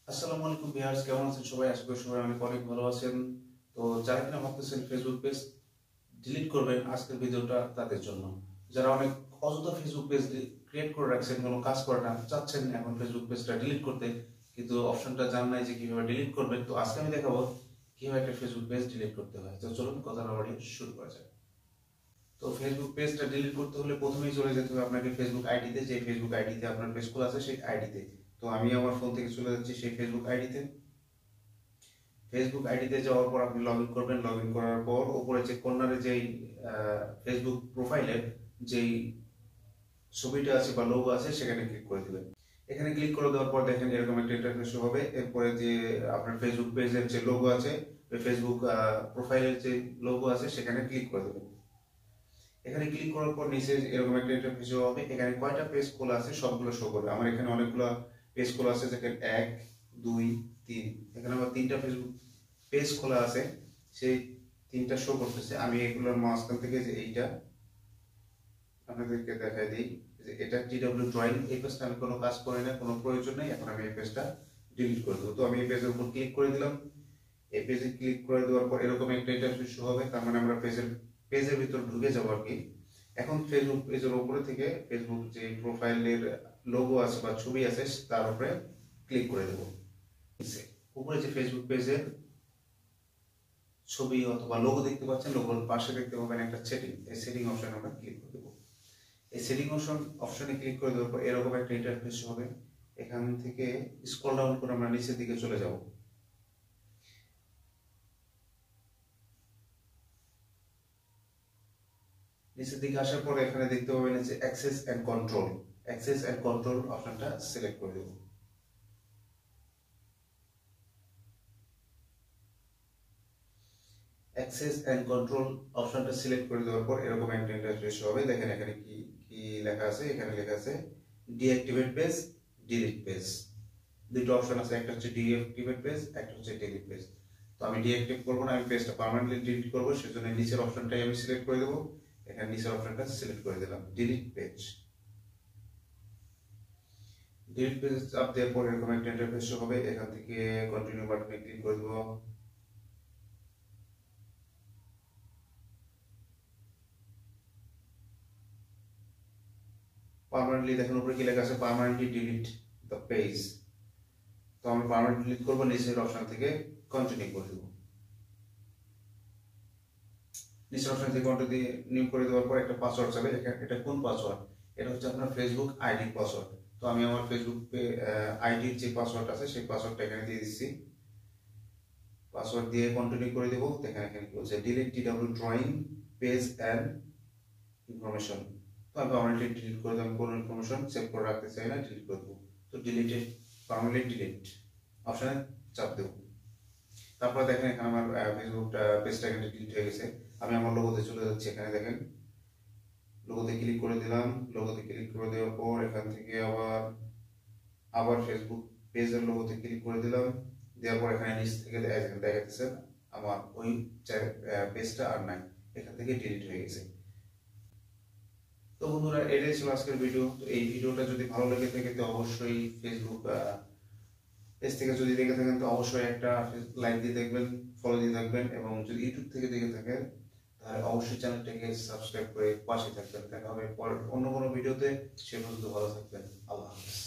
আসসালামু আলাইকুম ভিউয়ার্স, কেমন আছেন সবাই? আশা করি সবাই অনেক ভালো আছেন। তো যারা কিনা ভাবতেছেন ফেসবুক পেজ ডিলিট করবেন, আজকের ভিডিওটা তাদের জন্য। যারা অনেক অযথা ফেসবুক পেজ ক্রিয়েট করে রাখছেন, কোনো কাজ করে না, চাচ্ছেন এখন ফেসবুক পেজটা ডিলিট করতে, কিন্তু অপশনটা জানেন নাই যে কিভাবে ডিলিট করবেন। তো আজকে আমি দেখাবো কিভাবে একটা ফেসবুক পেজ ডিলিট করতে হয়। তো চলুন কথা না বাড়িয়ে শুরু করা যাক। তো ফেসবুক পেজটা ডিলিট করতে হলে প্রথমেই চলে যেতে হবে আপনাকে ফেসবুক আইডিতে, যে ফেসবুক আইডিতে আপনার পেজ খোলা আছে সেই আইডিতে। তো আমি আমার ফোন থেকে চলে যাচ্ছি সেই ফেসবুক আইডিতে। ফেসবুক আইডিতে যাওয়ার পর আপনি লগ ইন করবেন। লগ ইন করার পর উপরে যে কর্নারে যেই ফেসবুক প্রোফাইলের যেই ছবিটা আছে বা লোগো আছে সেখানে ক্লিক করে দিবেন। এখানে ক্লিক করে দেওয়ার পর দেখেন এরকম একটা ইন্টারফেস হবে। এরপরে যে আপনার ফেসবুক পেজের যে লোগো আছে, ফেসবুক প্রোফাইলের যে লোগো আছে সেখানে ক্লিক করে দেবেন। এখানে ক্লিক করার পর নিচে এরকম একটা ইন্টারফেস হবে। এখানে কয়টা পেজ খোলা আছে সবগুলো শো করবে। আমার এখানে অনেকগুলো পেজ খোলা আছে, দেখেন 1 2 3, এখানে আমার 3টা ফেসবুক পেজ খোলা আছে, সেই 3টা শো করতেছে। আমি এগুলোর মাঝখান থেকে যে এইটা আপনাদেরকে দেখাই দিই, যে এটা টিডব্লিউ ড্রয়িং, এই পেজটা আমি কোনো কাজ করি না, কোনো প্রয়োজন নেই। এখন আমি এই পেজটা ডিলিট করে দেবো। তো আমি এই পেজের উপর ক্লিক করে দিলাম। এই পেজে ক্লিক করে দেওয়ার পর এরকম একটা ইন্টারফেস শো হবে, তার মানে আমরা পেজের ভিতর ঢুকে যাবো আর কি। এখন ফেসবুক পেজের উপরে থেকে ফেসবুক যে প্রোফাইলের লোগো আছে বা ছবি আছে তার উপরে ক্লিক করে দেবো। উপরে যে ফেসবুক পেজের ছবি অথবা লোগো দেখতে পাচ্ছেন, লোগোর পাশে দেখতে পাবেন একটা সেটিং, এই সেটিং অপশনে আমরা ক্লিক করে দেবো। এই সেটিং অপশনে ক্লিক করে দেওয়ার পর এরকম একটা ইন্টারফেস হবে। এখান থেকে স্ক্রল ডাউন করে আমরা নিচের দিকে চলে যাব। নিচের দিকে আসার পর এখানে দেখতে পাবেন যে অ্যাক্সেস এন্ড কন্ট্রোল অপশনটা সিলেক্ট করে দেব। অ্যাক্সেস এন্ড কন্ট্রোল অপশনটা সিলেক্ট করে দেওয়ার পর এরকম একটা ইন্টারফেস হবে। দেখেন এখানে কি কি লেখা আছে, এখানে লেখা আছে ডিঅ্যাক্টিভেট পেজ, ডিলিট পেজ। দুটো অপশন আছে, একটা হচ্ছে ডিঅ্যাক্টিভেট পেজ, একটা হচ্ছে ডিলিট পেজ। তো আমি ডিঅ্যাক্টিভ করব না, আমি পেজটা পার্মানেন্টলি ডিলিট করব, সেজন্য নিচের অপশনটাই আমি সিলেক্ট করে দেব। এখানে নিচের অপশনটা সিলেক্ট করে দিলাম, ডিলিট পেজ। ডিলিট পেজ চাপ দেওয়ার পর এরকম একটা ইন্টারফেস হবে। এখান থেকে কন্টিনিউ বাটনে ক্লিক করে দেব। পার্মানেন্টলি দেখেন উপরে কি লেখা আছে, পার্মানেন্টলি ডিলিট দ্য পেজ। তো আমি পার্মানেন্টলি ডিলিট করব, নিচের অপশন থেকে কন্টিনিউ করে দেব। নিচের অপশন থেকে কন্টিনিউ করে দেওয়ার পর একটা পাসওয়ার্ড চাবে। এটা কোন পাসওয়ার্ড? এটা হচ্ছে আপনার ফেসবুক আইডি পাসওয়ার্ড। তো আমি আমার ফেসবুক আইডির যে পাসওয়ার্ড আছে সেই পাসওয়ার্ডটা এখানে দিয়ে দিচ্ছি। পাসওয়ার্ড দিয়ে কন্টিনিউ করে দেব। দেখেন এখানে কি বলছে, delete TW drawing page and information. তো আমি পার্মানেন্টলি ডিলিট করে দেব, আমি কোনো ইনফরমেশন সেভ করে রাখতে চাই না, ডিলিট করে দেবো। তো ডিলিটেড, পার্মানেন্টলি ডিলিট অপশনে চাপ দেব। তারপরে দেখেন এখানে আমার ফেসবুক পেজটা এখানে ডিলিট হয়ে গেছে। আমি আমার লোগোতে চলে যাচ্ছি। এখানে দেখেন লোগোতে ক্লিক করে দিলাম। লোগোতে ক্লিক করে দেওয়ার পর এখান থেকে আবার ফেসবুক পেজের লোগোতে ক্লিক করে দিলাম। দেওয়ার পর এখানে নিচ থেকে দেখাতেছে আমার ওই পেজটা আর নাই, এখান থেকে ডিলিট হয়ে গেছে। তো বন্ধুরা, এটাই ছিল আজকের ভিডিও। তো এই ভিডিওটা যদি ভালো লেগে থাকে তো অবশ্যই ফেসবুক পেজ থেকে যদি দেখে থাকেন তো অবশ্যই একটা লাইক দিয়ে দেখবেন, ফলো দিয়ে থাকবেন, এবং যদি ইউটিউব থেকে দেখে থাকেন তাহলে অবশ্যই চ্যানেলটাকে সাবস্ক্রাইব করে পাশে থাকবেন। দেখা হবে পর অন্য কোনো ভিডিওতে। সে পর্যন্ত ভালো থাকবেন। আল্লাহ হাফেজ।